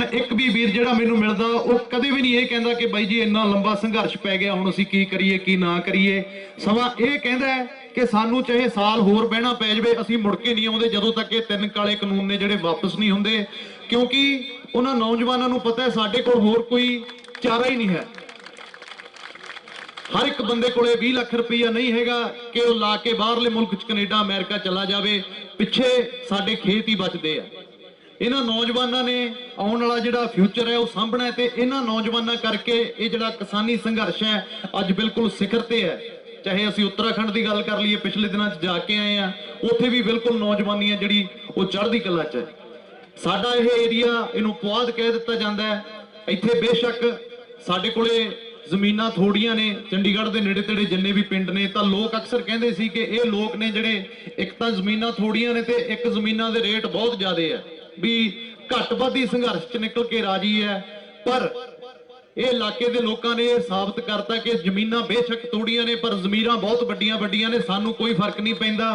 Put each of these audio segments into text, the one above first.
एक भी वीर जिहड़ा मैनूं मिलदा वो कदे भी नहीं ये कहंदा कि बाई जी इन्ना लंबा संघर्ष पै गया हुण असीं की करिए की ना करिए। समा ये कहंदा है कि सानूं चाहे साल होर बहना पै जावे असीं मुड़ के नहीं आउंदे जदों तक ये 3 काले कानून ने जिहड़े वापस नहीं हुंदे, क्योंकि उन्हां नौजवानों नूं पता है साडे कोल होर कोई चारा ही नहीं है। हर एक बंदे कोले 20 लाख रुपया नहीं हैगा कि वो ला के बाहरले मुल्क च कनेडा अमेरिका चला जावे, पिछे साडे खेत ही बचदे आ। इन्हां नौजवानों ने आने वाला जिहड़ा फ्यूचर है वो सामभना है, ते इन्हां नौजवानों करके ये जिहड़ा किसानी संघर्ष है अज बिल्कुल सिखर ते है। चाहे असीं उत्तराखंड की गल कर लीए, पिछले दिनों जाके आए हैं, उत्थे भी बिल्कुल नौजवानी है जिहड़ी वो चढ़दी कला च है। साडा यह एरिया इहनूं पुआध कह दिता जाता है। इत्थे बेशक साडे कोले जमीनां थोड़ियां ने, चंडीगढ़ के नेड़े तेड़े जिन्ने भी पिंड ने, तो लोग अक्सर कहते सी कि ये लोग ने जिहड़े एक तो जमीनां थोड़ियां ने ते एक जमीनां दे रेट बहुत ज़्यादा है, भी घट वध संघर्ष च निकल के राजी है। पर ये इलाके के लोगों ने साबित करता कि जमीनां बेशक थोड़ियां ने पर जमीरां बहुत वड्डियां वड्डियां ने, सानू कोई फर्क नहीं पैंदा।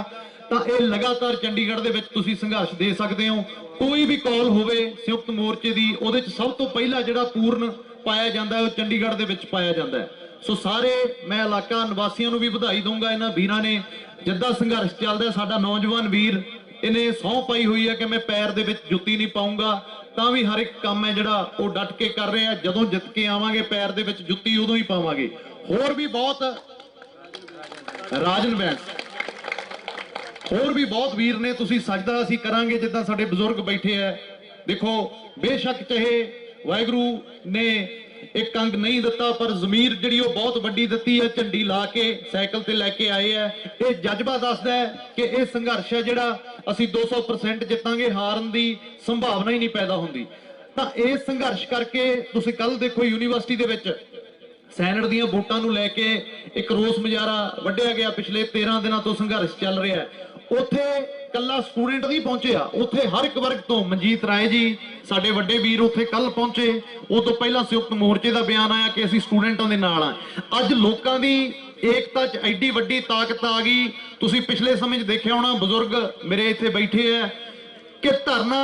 तो ये लगातार चंडीगढ़ दे विच तुसीं संघर्ष दे सकते हो। कोई भी कॉल होवे संयुक्त मोर्चे की, उहदे च सब तो पहला जिहड़ा पूर्ण पाया जाता है वो चंडीगढ़ दे विच पाया जाता है। सो सारे मैं इलाका निवासियों को भी बधाई दूंगा। इन्हां वीरां ने जिद्दां संघर्ष चलदा है, साडा नौजवान वीर इन्हें सौं पाई हुई है कि मैं पैर दे विच जुत्ती नहीं पाऊंगा, तां भी हर एक काम है जिहड़ा वो डट के कर रहे हैं। जदों जित के आवांगे पैर दे विच जुत्ती उदों ही पावांगे। होर भी बहुत राजन बैंस होर भी बहुत वीर ने, तुसीं सजदा असीं करांगे जिद्दां साडे बजुर्ग बैठे है। देखो बेशक चाहे वाहिगुरू ने एक अंग नहीं दिता पर जमीर जिहड़ी वो बहुत वड्डी दित्ती है। झंडी ला के साइकिल ते लैके आए है, ये जज्बा दसदा है कि यह संघर्ष है जिहड़ा असीं 200% जितांगे, हारन की संभावना ही नहीं पैदा होंदी। तां इस संघर्ष करके तुसीं कल देखो यूनीवर्सिटी दे विच सैनट दीयां वोटां नूं लैके एक रोस मुजाहरा वड्ढिया गया। पिछले 13 दिनों तो संघर्ष चल रहा है। उत्थे कल्ला स्टूडेंट नहीं पहुंचे, उत्थे हर एक वर्ग तो मनजीत राय जी साडे वड्डे वीर उत्थे कल पहुंचे। उस तो पहला संयुक्त मोर्चे का बयान आया कि असीं स्टूडेंटां दे नाल आ। अज लोकां दी एकता च एडी वड्डी ताकत आ गई। तुसीं पिछले समय च देखिया होना, बजुर्ग मेरे इत्थे बैठे है कि धरना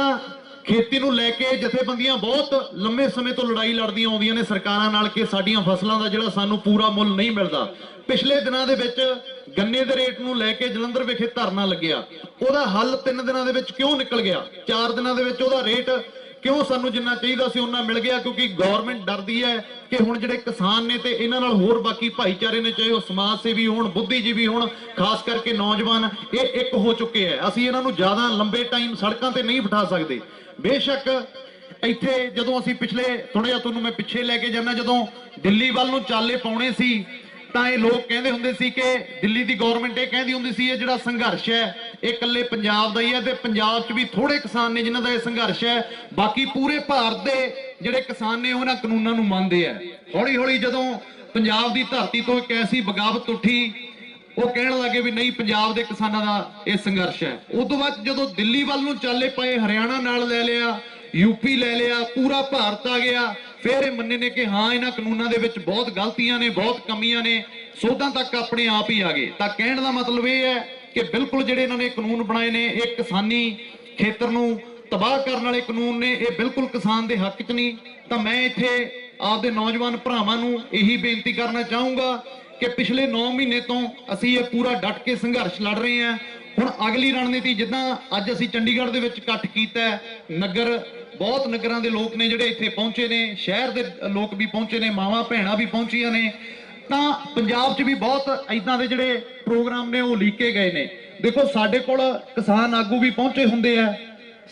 खेती नूं लैके जथेबंदियां बहुत लंबे समय तो लड़ाई लड़दियां आउंदियां ने सरकारां नाल कि साडीआं फसलां दा जिहड़ा सानूं पूरा मुੱਲ नहीं मिलदा। पिछले दिनों के विच गन्ने दे रेट नूं लैके जलंधर विखे धरना लग्या, उहदा हल 3 दिनों के विच क्यों निकल गया? 4 दिनों के विच उहदा रेट क्यों सानूं जिन्ना चाहिदा सी उन्ना मिल गया? क्योंकि गौरमेंट डरदी है कि हुण जिहड़े किसान ने ते इन्हां नाल होर बाकी भाईचारे ने, चाहे वो समाज सेवी होण, बुद्धिजीवी होण, खास करके नौजवान, ये एक हो चुके हैं। असीं इन्हां नूं ज़्यादा लंबे टाइम सड़कां ते नहीं बिठा सकते। बेशक इत्थे जदों असीं पिछले थोड़ा जिहा तुहानूं मैं पिछे लैके जाना, जदों दिल्ली वल नूं चाले पाउणे सी तां ये लोग कहंदे हुंदे सी कि दिल्ली दी गौरमेंट ये कहंदी हुंदी सी ये जिहड़ा संघर्ष है ये कल्ले पंजाब दा ही है, ते पंजाब च भी थोड़े किसान ने जिन्हां दा ये संघर्ष है, बाकी पूरे भारत दे जिहड़े किसान ने उन्हां कानूनां नूं मंनदे आ। हौली हौली जदों पंजाब दी धरती तो एक ऐसी बगावत उठी, वो कहण लगे भी नहीं पंजाब के किसानों का यह संघर्ष है। उस तो बाद जो दिल्ली वाल नूं चाले पाए, हरियाणा नाल ले लिया, यूपी ले लिया, पूरा भारत आ गया, फिर मन्ने ने कि हाँ इन्हां कानूनां दे विच बहुत गलतियां ने, बहुत कमियां ने, सोधां तक अपने आप ही आ गए। तां कहण दा मतलब यह है कि बिल्कुल जिहड़े इन्हां ने कानून बनाए ने ये किसानी खेतर नूं तबाह करने वाले कानून ने, ये बिल्कुल किसान के हक च नहीं। तो मैं इत्थे आपदे नौजवान भरावां नूं यही बेनती करना चाहूँगा कि पिछले 9 महीने तो असी ये पूरा डट के संघर्ष लड़ रहे हैं। हुण अगली रणनीति जिद्दां अज असी चंडीगढ़ दे विच इकट्ठ कीता है, नगर बहुत नगरां दे लोग ने जिहड़े इत्थे पहुंचे ने, शहर दे लोग भी पहुंचे ने, मावां भैणां भी पहुंचियां ने, तां पंजाब च भी बहुत इदां दे जिहड़े प्रोग्राम ने वो लीके गए ने। देखो साडे कोल किसान आगू भी पहुंचे हुंदे आ,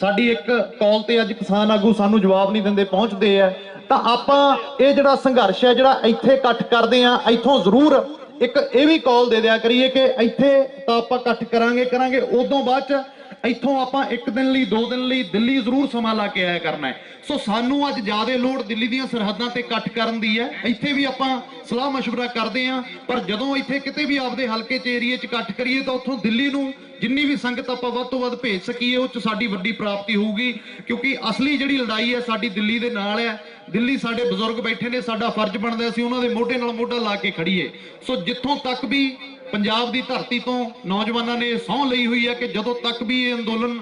साडी एक कॉल ते अज किसान आगू सानूं जवाब नहीं दिंदे, पहुंचदे आ। तो आपां ये जिहड़ा संघर्ष है जिहड़ा इत्थे इकट्ठ करदे आ, इत्थों जरूर एक ये भी कॉल दे दिया करिए कि इत्थे तां आपां इकट्ठ करांगे, उदों बाद च इत्थों आपां 1 दिन लई 2 दिन लई दिल्ली जरूर समा ला के आया करना है। सो सानू अज ज़्यादा लोड़ दिल्ली दीयां सरहदां ते इकट्ठ करन दी है। इत्थे भी आपां सलाह मशवरा करदे आ, पर जदों इत्थे किते भी आपदे हलके च एरिए च इकट्ठ करिए तो उत्थों दिल्ली नूं जिन्नी भी संगत आपां वध तों वध भेज सकीए उह च साडी वड्डी प्राप्ति होऊगी। क्योंकि असली जिहड़ी लड़ाई है साडी दिल्ली दे नाल है। दिल्ली साडे बजुर्ग बैठे ने, साडा फर्ज बनदा असीं उहनां दे मोढे नाल मोढा ला के खड़ीए। सो जिथों तक भी पंजाब की धरती तो नौजवानों ने सौं लई हुई है कि जदों तक भी ये अंदोलन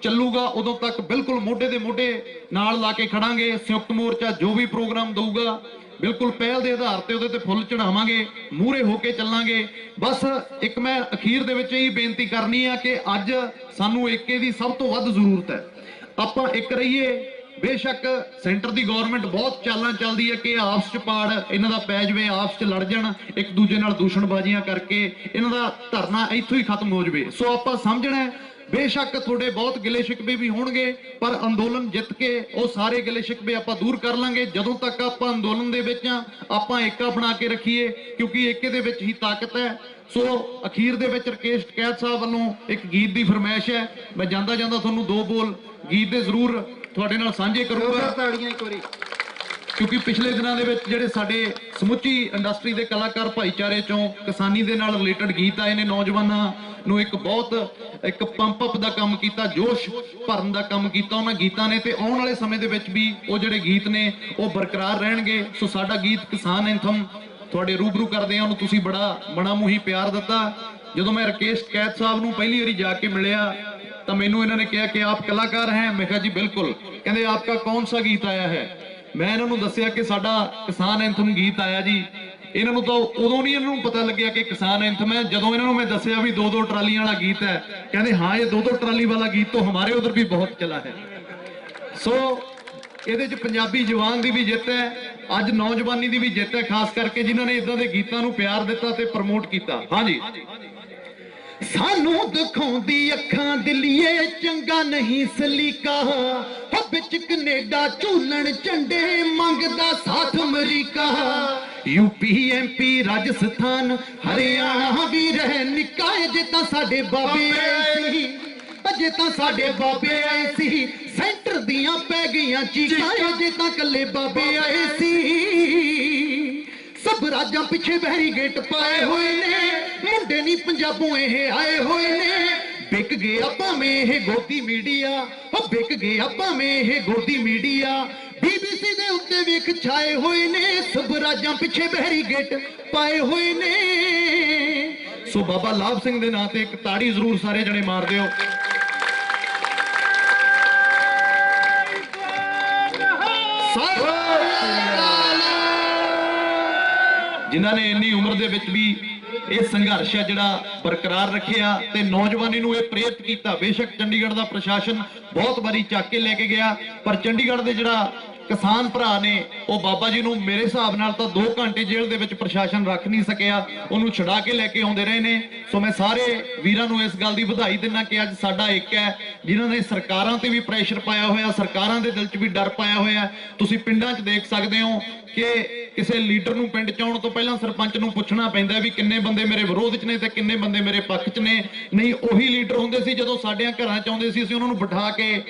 ਚੱਲੂਗਾ ਉਦੋਂ ਤੱਕ ਬਿਲਕੁਲ ਮੋਢੇ ਦੇ ਮੋਢੇ ਨਾਲ ਲਾ ਕੇ ਖੜਾਂਗੇ। ਸੰਯੁਕਤ ਮੋਰਚਾ ਜੋ ਵੀ ਪ੍ਰੋਗਰਾਮ ਦਊਗਾ ਬਿਲਕੁਲ ਪਹਿਲ ਦੇ ਆਧਾਰ ਤੇ ਉਹਦੇ ਤੇ ਫੁੱਲ ਚੜਾਵਾਂਗੇ, ਮੂਹਰੇ ਹੋ ਕੇ ਚੱਲਾਂਗੇ। ਬਸ ਇੱਕ ਮੈਂ ਅਖੀਰ ਦੇ ਵਿੱਚ ਇਹ ਬੇਨਤੀ ਕਰਨੀ ਆ ਕਿ ਅੱਜ ਸਾਨੂੰ ਏਕੇ ਦੀ ਸਭ ਤੋਂ ਵੱਧ ਜ਼ਰੂਰਤ ਹੈ। ਆਪਾਂ ਇੱਕ ਰਹੀਏ। ਬੇਸ਼ੱਕ ਸੈਂਟਰ ਦੀ ਗਵਰਨਮੈਂਟ ਬਹੁਤ ਚਾਲਾਂ ਚੱਲਦੀ ਹੈ ਕਿ ਆਪਸ ਚ ਪਾੜ ਇਹਨਾਂ ਦਾ ਪੈ ਜਾਵੇ, ਆਪਸ ਚ ਲੜ ਜਾਣ, ਇੱਕ ਦੂਜੇ ਨਾਲ ਦੂਸ਼ਣਬਾਜ਼ੀਆਂ ਕਰਕੇ ਇਹਨਾਂ ਦਾ ਧਰਨਾ ਇੱਥੋਂ ਹੀ ਖਤਮ ਹੋ ਜਾਵੇ। ਸੋ ਆਪਾਂ ਸਮਝਣਾ ਹੈ ਬੇਸ਼ੱਕ ਤੁਹਾਡੇ ਬਹੁਤ ਗਿਲੇ ਸ਼ਿਕਵੇ ਵੀ ਹੋਣਗੇ, ਪਰ ਅੰਦੋਲਨ ਜਿੱਤ ਕੇ ਉਹ ਸਾਰੇ ਗਿਲੇ ਸ਼ਿਕਵੇ ਆਪਾਂ ਦੂਰ ਕਰ ਲਾਂਗੇ। ਜਦੋਂ ਤੱਕ ਆਪਾਂ ਅੰਦੋਲਨ ਦੇ ਵਿੱਚ ਆ, ਆਪਾਂ ਏਕਾ ਬਣਾ ਕੇ ਰੱਖੀਏ, ਕਿਉਂਕਿ ਏਕੇ ਦੇ ਵਿੱਚ ਹੀ ਤਾਕਤ ਹੈ। ਸੋ ਅਖੀਰ ਦੇ ਵਿੱਚ ਰਕੇਸ਼ ਟਕੈਤ ਸਾਹਿਬ ਵੱਲੋਂ ਇੱਕ ਗੀਤ ਦੀ ਫਰਮਾਇਸ਼ ਹੈ। ਮੈਂ ਜਾਂਦਾ ਜਾਂਦਾ ਤੁਹਾਨੂੰ ਦੋ ਬੋਲ ਗੀਤ ਦੇ ਜ਼ਰੂਰ ਤੁਹਾਡੇ ਨਾਲ ਸਾਂਝੇ ਕਰੂੰਗਾ, ਤਾੜੀਆਂ ਇੱਕ ਵਾਰੀ, ਕਿਉਂਕਿ ਪਿਛਲੇ ਦਿਨਾਂ ਦੇ ਵਿੱਚ ਜਿਹੜੇ ਸਾਡੇ ਸਮੁੱਚੀ ਇੰਡਸਟਰੀ ਦੇ ਕਲਾਕਾਰ ਭਾਈਚਾਰੇ ਚੋਂ ਕਿਸਾਨੀ ਦੇ ਨਾਲ ਰਿਲੇਟਡ ਗੀਤ ਆਏ ਨੇ, ਨੌਜਵਾਨਾਂ ਨੂੰ ਇੱਕ ਪੰਪ ਅਪ ਦਾ ਕੰਮ ਕੀਤਾ, ਜੋਸ਼ ਭਰਨ ਦਾ ਕੰਮ ਕੀਤਾ ਉਹਨਾਂ ਗੀਤਾਂ ਨੇ, ਤੇ ਆਉਣ ਵਾਲੇ ਸਮੇਂ ਦੇ ਵਿੱਚ ਵੀ ਉਹ ਜਿਹੜੇ ਗੀਤ ਨੇ ਉਹ ਬਰਕਰਾਰ ਰਹਿਣਗੇ। ਸੋ ਸਾਡਾ ਗੀਤ ਕਿਸਾਨ ਐਂਥਮ ਤੁਹਾਡੇ ਰੂਬਰੂ ਕਰਦੇ ਆ, ਉਹਨੂੰ ਤੁਸੀਂ ਬੜਾ ਮੂੰਹੀ ਪਿਆਰ ਦਿੱਤਾ। ਜਦੋਂ ਮੈਂ ਰਕੇਸ਼ ਟਕੈਤ ਸਾਹਿਬ ਨੂੰ ਪਹਿਲੀ ਵਾਰੀ ਜਾ ਕੇ ਮਿਲਿਆ ਤਾਂ ਮੈਨੂੰ ਇਹਨਾਂ ਨੇ ਕਿਹਾ ਕਿ ਆਪ ਕਲਾਕਾਰ ਹੈ। ਮੈਂ ਕਿਹਾ ਜੀ ਬਿਲकुल। ਕਹਿੰਦੇ ਆਪਕਾ ਕੌन सा गीत आया है। ਮੈਂ ਇਹਨਾਂ ਨੂੰ ਦੱਸਿਆ ਕਿ ਸਾਡਾ ਕਿਸਾਨ ਐਂਥਮ ਗੀਤ ਆਇਆ ਜੀ। ਇਹਨਾਂ ਨੂੰ ਤਾਂ ਉਦੋਂ ਨਹੀਂ ਇਹਨਾਂ ਨੂੰ ਪਤਾ ਲੱਗਿਆ ਕਿ ਕਿਸਾਨ ਐਂਥਮ ਹੈ। ਜਦੋਂ ਇਹਨਾਂ ਨੂੰ ਮੈਂ ਦੱਸਿਆ ਵੀ 2-2 ਟਰਾਲੀਆਂ ਵਾਲਾ ਗੀਤ ਹੈ, ਕਹਿੰਦੇ ਹਾਂ ਇਹ 2-2 ਟਰਾਲੀ ਵਾਲਾ ਗੀਤ ਤਾਂ ਹਮਾਰੇ ਉਧਰ ਵੀ ਬਹੁਤ ਚਲਾ ਹੈ। ਸੋ ਇਹਦੇ 'ਚ ਪੰਜਾਬੀ ਜਵਾਨ ਦੀ ਵੀ ਜਿੱਤ ਹੈ, ਅੱਜ ਨੌਜਵਾਨੀ ਦੀ ਵੀ ਜਿੱਤ ਹੈ, ਖਾਸ ਕਰਕੇ ਜਿਨ੍ਹਾਂ ਨੇ ਇਦਾਂ ਦੇ ਗੀਤਾਂ ਨੂੰ ਪਿਆਰ ਦਿੱਤਾ ਤੇ ਪ੍ਰਮੋਟ ਕੀਤਾ। ਹਾਂਜੀ, ਸਾਨੂੰ ਦਿਖਾਉਂਦੀ ਅੱਖਾਂ ਦਿੱਲੀਏ ਚੰਗਾ ਨਹੀਂ ਸਲੀਕਾ, ਵਿੱਚ ਕੈਨੇਡਾ ਝੂਲਣ ਝੰਡੇ ਮੰਗਦਾ ਸਾਥ America, UP MP Rajasthan Haryana भी रहे निकाय जे तां साडे बाबे आए सी, जे तां साडे बाबे आए सी, सेंटर दियां पै गईयां चीकां जे तां कल्ले बाबे आए सी। सब राजां पिछे बैरीगेट पाए हुए ने, मुंडे नहीं पंजाबों यह आए हुए ने, बिक गया भावें यह गोदी मीडिया, बिक गया भावें यह गोदी मीडिया, बीबीसी दे उत्ते वेख छाए हुए ने, सब राजां पिछे बैरीगेट पाए हुए ने। सो बाबा लाभ सिंह दे नां ते एक ताड़ी जरूर सारे जने मार दिओ। जिन्हां ने इन्नी उम्र दे विच भी ਇਹ ਸੰਘਰਸ਼ ਹੈ ਜਿਹੜਾ ਬਰਕਰਾਰ ਰੱਖਿਆ ਤੇ ਨੌਜਵਾਨੀ ਨੂੰ ਇਹ ਪ੍ਰੇਰਿਤ ਕੀਤਾ। ਬੇਸ਼ੱਕ ਚੰਡੀਗੜ੍ਹ ਦਾ ਪ੍ਰਸ਼ਾਸਨ ਬਹੁਤ ਵਾਰੀ ਚੱਕ ਕੇ ਲੈ ਕੇ ਗਿਆ, ਪਰ ਚੰਡੀਗੜ੍ਹ ਦੇ ਜਿਹੜਾ ਕਿਸਾਨ ਭਰਾ ਨੇ ਉਹ ਬਾਬਾ ਜੀ ਨੂੰ ਮੇਰੇ ਹਿਸਾਬ ਨਾਲ ਤਾਂ 2 ਘੰਟੇ ਜੇਲ੍ਹ ਦੇ ਵਿੱਚ ਪ੍ਰਸ਼ਾਸਨ ਰੱਖ ਨਹੀਂ ਸਕਿਆ, ਉਹਨੂੰ ਛੁਡਾ ਕੇ ਲੈ ਕੇ ਆਉਂਦੇ ਰਹੇ ਨੇ। ਸੋ ਮੈਂ ਸਾਰੇ ਵੀਰਾਂ ਨੂੰ ਇਸ ਗੱਲ ਦੀ ਵਧਾਈ ਦਿੰਦਾ ਕਿ ਅੱਜ ਸਾਡਾ ਇੱਕ ਹੈ, ਜਿਨ੍ਹਾਂ ਨੇ ਸਰਕਾਰਾਂ ਤੇ ਵੀ ਪ੍ਰੈਸ਼ਰ ਪਾਇਆ ਹੋਇਆ, ਸਰਕਾਰਾਂ ਦੇ ਦਿਲ 'ਚ ਵੀ ਡਰ ਪਾਇਆ ਹੋਇਆ। ਤੁਸੀਂ ਪਿੰਡਾਂ 'ਚ ਦੇਖ ਸਕਦੇ ਹੋ ਕਿ ਕਿਸੇ ਲੀਡਰ ਨੂੰ ਪਿੰਡ 'ਚ ਆਉਣ ਤੋਂ ਪਹਿਲਾਂ ਸਰਪੰਚ ਨੂੰ ਪੁੱਛਣਾ ਪੈਂਦਾ ਵੀ ਕਿੰਨੇ ਬੰਦੇ ਮੇਰੇ ਵਿਰੋਧ 'ਚ ਨੇ ਤੇ ਕਿੰਨੇ ਬੰਦੇ ਮੇਰੇ ਪੱਖ 'ਚ ਨੇ। ਨਹੀਂ ਉਹੀ ਲੀਡਰ ਹੁੰਦੇ ਸੀ ਜਦੋਂ ਸਾਡਿਆਂ ਘਰਾਂ 'ਚ ਆਉਂਦੇ ਸੀ, ਅਸੀਂ ਉਹਨਾਂ ਨੂੰ ਬਿਠਾ ਕੇ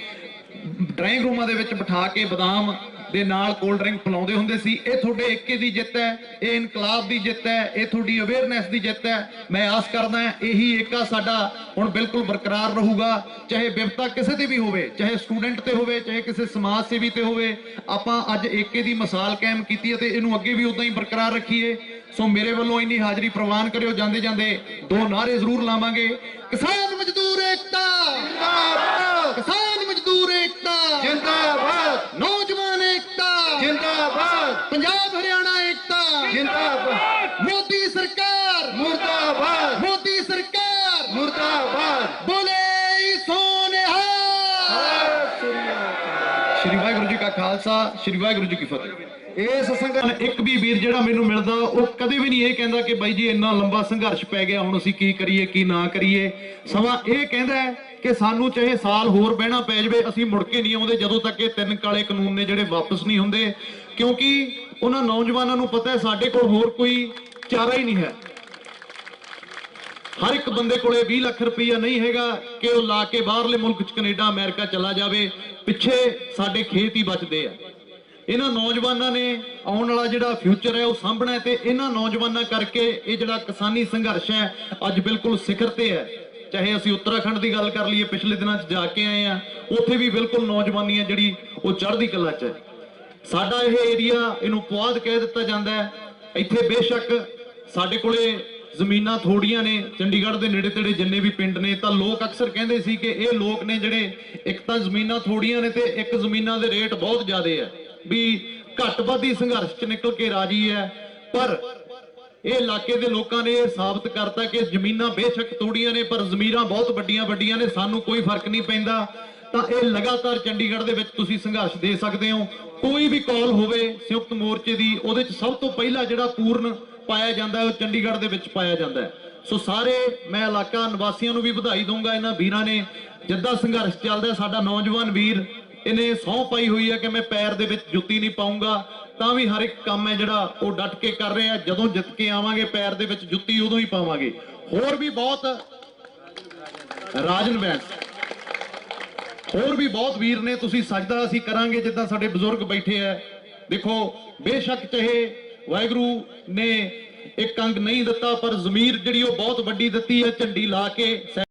ਡਰਾਇੰਗ ਰੂਮਾਂ ਦੇ ਵਿੱਚ ਬਿਠਾ ਕੇ ਬਦਾਮ ਦੇ ਨਾਲ ਕੋਲਡ ਡਰਿੰਕ ਪਿਲਾਉਂਦੇ ਹੁੰਦੇ ਸੀ। ਇਹ ਤੁਹਾਡੇ ਏਕੇ ਦੀ ਜਿੱਤ ਹੈ, ਇਹ ਇਨਕਲਾਬ ਦੀ ਜਿੱਤ ਹੈ, ਇਹ ਤੁਹਾਡੀ ਅਵੇਅਰਨੈਸ ਦੀ ਜਿੱਤ ਹੈ। ਮੈਂ ਆਸ ਕਰਦਾ ਇਹੀ ਏਕਾ ਸਾਡਾ ਹੁਣ ਬਿਲਕੁਲ ਬਰਕਰਾਰ ਰਹੂਗਾ, ਚਾਹੇ ਵਿਵਤਾ ਕਿਸੇ ਤੇ ਵੀ ਹੋਵੇ, ਚਾਹੇ ਸਟੂਡੈਂਟ ਤੇ ਹੋਵੇ, ਚਾਹੇ ਕਿਸੇ ਸਮਾਜ ਸੇਵੀ ਤੇ ਹੋਵੇ। ਆਪਾਂ ਅੱਜ ਏਕੇ ਦੀ ਮਿਸਾਲ ਕਾਇਮ ਕੀਤੀ ਹੈ ਤੇ ਇਹਨੂੰ ਅੱਗੇ ਵੀ ਉਦਾਂ ਹੀ ਬਰਕਰਾਰ ਰੱਖੀਏ। ਸੋ ਮੇਰੇ ਵੱਲੋਂ ਇੰਨੀ ਹਾਜ਼ਰੀ ਪ੍ਰਵਾਨ ਕਰਿਓ। ਜਾਂਦੇ ਜਾਂਦੇ 2 ਨਾਅਰੇ ਜ਼ਰੂਰ ਲਾਵਾਂਗੇ। ਕਿਸਾਨ ਮਜ਼ਦੂਰ ਏਕਤਾ ਜਿੰਦਾਬਾਦ, ਕਿਸਾਨ ਮਜ਼ਦੂਰ ਏਕਤਾ ਜਿੰਦਾਬਾਦ, ਨੌਜਵਾਨ ਏਕਤਾ ਜਿੰਦਾਬਾਦ, ਪੰਜਾਬ ਹਰਿਆਣਾ ਏਕਤਾ ਜਿੰਦਾਬਾਦ, ਮੋਦੀ ਸਰਕਾਰ ਮੁਰਦਾਬਾਦ, ਮੋਦੀ ਸਰਕਾਰ ਮੁਰਦਾਬਾਦ, ਬੋਲੇ ਸੋਨਿਹਾ। ਸ਼੍ਰੀ ਵਾਹਿਗੁਰੂ ਜੀ ਕਾ ਖਾਲਸਾ, ਸ਼੍ਰੀ ਵਾਹਿਗੁਰੂ ਜੀ ਕੀ ਫਤਿਹ। ਇਸ ਸੰਘਰਸ਼ ਇੱਕ ਵੀ ਵੀਰ ਜਿਹੜਾ ਮੈਨੂੰ ਮਿਲਦਾ ਉਹ ਕਦੇ ਵੀ ਨਹੀਂ ਇਹ ਕਹਿੰਦਾ ਕਿ ਬਾਈ ਜੀ ਇੰਨਾ ਲੰਬਾ ਸੰਘਰਸ਼ ਪੈ ਗਿਆ, ਹੁਣ ਅਸੀਂ ਕੀ ਕਰੀਏ ਕੀ ਨਾ ਕਰੀਏ। ਸਮਾਂ ਇਹ ਕਹਿੰਦਾ ਕਿ ਸਾਨੂੰ ਚਾਹੇ ਸਾਲ ਹੋਰ ਬਹਿਣਾ ਪੈ ਜਾਵੇ, ਅਸੀਂ ਮੁੜ ਕੇ ਨਹੀਂ ਆਉਂਦੇ ਜਦੋਂ ਤੱਕ ਇਹ 3 ਕਾਲੇ ਕਾਨੂੰਨ ਨੇ ਜਿਹੜੇ ਵਾਪਸ ਨਹੀਂ ਹੁੰਦੇ, ਕਿਉਂਕਿ ਉਹਨਾਂ ਨੌਜਵਾਨਾਂ ਨੂੰ ਪਤਾ ਹੈ ਸਾਡੇ ਕੋਲ ਹੋਰ ਕੋਈ ਚਾਰਾ ਹੀ ਨਹੀਂ ਹੈ। ਹਰ ਇੱਕ ਬੰਦੇ ਕੋਲੇ 20 ਲੱਖ ਰੁਪਈਆ ਨਹੀਂ ਹੈਗਾ ਕਿ ਉਹ ਲਾ ਕੇ ਬਾਹਰਲੇ ਮੁਲਕ 'ਚ ਕੈਨੇਡਾ ਅਮਰੀਕਾ ਚਲਾ ਜਾਵੇ, ਪਿੱਛੇ ਸਾਡੇ ਖੇਤ ਹੀ ਬਚਦੇ ਆ। ਇਹਨਾਂ ਨੌਜਵਾਨਾਂ ਨੇ ਆਉਣ ਵਾਲਾ ਜਿਹੜਾ ਫਿਊਚਰ ਹੈ ਉਹ ਸਾਂਭਣਾ ਹੈ, ਤੇ ਇਹਨਾਂ ਨੌਜਵਾਨਾਂ ਕਰਕੇ ਇਹ ਜਿਹੜਾ ਕਿਸਾਨੀ ਸੰਘਰਸ਼ ਹੈ ਅੱਜ ਬਿਲਕੁਲ ਸਿਖਰ ਤੇ ਹੈ। ਚਾਹੇ ਅਸੀਂ ਉੱਤਰਾਖੰਡ ਦੀ ਗੱਲ ਕਰ ਲਈਏ, ਪਿਛਲੇ ਦਿਨਾਂ 'ਚ ਜਾ ਕੇ ਆਏ ਆ, ਉੱਥੇ ਵੀ ਬਿਲਕੁਲ ਨੌਜਵਾਨੀ ਹੈ ਜਿਹੜੀ ਉਹ ਚੜ੍ਹਦੀ ਕਲਾ 'ਚ ਹੈ। ਸਾਡਾ ਇਹ ਏਰੀਆ ਇਹਨੂੰ ਪੁਆਧ ਕਹਿ ਦਿੱਤਾ ਜਾਂਦਾ ਹੈ। ਇੱਥੇ ਬੇਸ਼ੱਕ ਸਾਡੇ ਕੋਲੇ ਜ਼ਮੀਨਾਂ ਥੋੜੀਆਂ ਨੇ ਚੰਡੀਗੜ੍ਹ ਦੇ ਨੇੜੇ ਤੇੜੇ ਜਿੰਨੇ ਵੀ ਪਿੰਡ ਨੇ, ਤਾਂ ਲੋਕ ਅਕਸਰ ਕਹਿੰਦੇ ਸੀ ਕਿ ਇਹ ਲੋਕ ਨੇ ਜਿਹੜੇ ਇੱਕ ਤਾਂ ਜ਼ਮੀਨਾਂ ਥੋੜੀਆਂ ਨੇ ਤੇ ਇੱਕ ਜ਼ਮੀਨਾਂ ਦੇ ਰੇਟ ਬਹੁਤ ਜ਼ਿਆਦੇ ਆ, ਵੀ ਘੱਟ ਵੱਧ ਹੀ ਸੰਘਰਸ਼ 'ਚ ਨਿਕਲ ਕੇ ਰਾਜੀ ਹੈ। ਪਰ ਇਹ ਇਲਾਕੇ ਦੇ ਲੋਕਾਂ ਨੇ ਇਹ ਸਾਬਤ ਕਰਤਾ ਕਿ ਜ਼ਮੀਨਾਂ ਬੇਸ਼ੱਕ ਥੋੜੀਆਂ ਨੇ ਪਰ ਜ਼ਮੀਰਾਂ ਬਹੁਤ ਵੱਡੀਆਂ ਵੱਡੀਆਂ ਨੇ, ਸਾਨੂੰ ਕੋਈ ਫਰਕ ਨਹੀਂ ਪੈਂਦਾ। ਤਾਂ ਇਹ ਲਗਾਤਾਰ ਚੰਡੀਗੜ੍ਹ ਦੇ ਵਿੱਚ ਤੁਸੀਂ ਸੰਘਰਸ਼ ਦੇ ਸਕਦੇ ਹੋ। ਕੋਈ ਵੀ ਕਾਲ ਹੋਵੇ ਸੰਯੁਕਤ ਮੋਰਚੇ ਦੀ, ਉਹਦੇ 'ਚ ਸਭ ਤੋਂ ਪਹਿਲਾਂ ਜਿਹੜਾ ਪੂਰਨ ਪਾਇਆ ਜਾਂਦਾ ਹੈ ਉਹ ਚੰਡੀਗੜ੍ਹ ਦੇ ਵਿੱਚ ਪਾਇਆ ਜਾਂਦਾ ਹੈ। ਸੋ ਸਾਰੇ ਮੈਂ ਇਲਾਕਾ ਨਿਵਾਸੀਆਂ ਨੂੰ ਵੀ ਵਧਾਈ ਦਊਂਗਾ। ਇਹਨਾਂ ਵੀਰਾਂ ਨੇ ਜਿੱਦਾਂ ਸੰਘਰਸ਼ ਚੱਲਦਾ, ਸਾਡਾ ਨੌਜਵਾਨ ਵੀਰ ਇਹਨੇ ਸਹੁੰ ਪਾਈ ਹੋਈ ਹੈ ਕਿ ਮੈਂ ਪੈਰ ਦੇ ਵਿੱਚ ਜੁੱਤੀ ਨਹੀਂ ਪਾਉਂਗਾ, ਤਾਂ ਵੀ ਹਰ ਇੱਕ ਕੰਮ ਹੈ ਜਿਹੜਾ ਉਹ ਡਟ ਕੇ ਕਰ ਰਹੇ ਆ। ਜਦੋਂ ਜਿੱਤ ਕੇ ਆਵਾਂਗੇ ਪੈਰ ਦੇ ਵਿੱਚ ਜੁੱਤੀ ਉਦੋਂ ਹੀ ਪਾਵਾਂਗੇ। ਹੋਰ ਵੀ ਬਹੁਤ ਰਾਜਨ ਬੈਂਸ, ਹੋਰ ਵੀ ਬਹੁਤ ਵੀਰ ਨੇ, ਤੁਸੀਂ ਸਜਦਾ ਅਸੀਂ ਕਰਾਂਗੇ ਜਿੱਦਾਂ ਸਾਡੇ ਬਜ਼ੁਰਗ ਬੈਠੇ ਆ। ਦੇਖੋ ਬੇਸ਼ੱਕ ਚਾਹੇ ਵਾਹਿਗੁਰੂ ਨੇ ਇੱਕ ਅੰਗ ਨਹੀਂ ਦਿੱਤਾ ਪਰ ਜ਼ਮੀਰ ਜਿਹੜੀ ਉਹ ਬਹੁਤ ਵੱਡੀ ਦਿੱਤੀ ਹੈ, ਝੰਡੀ ਲਾ ਕੇ।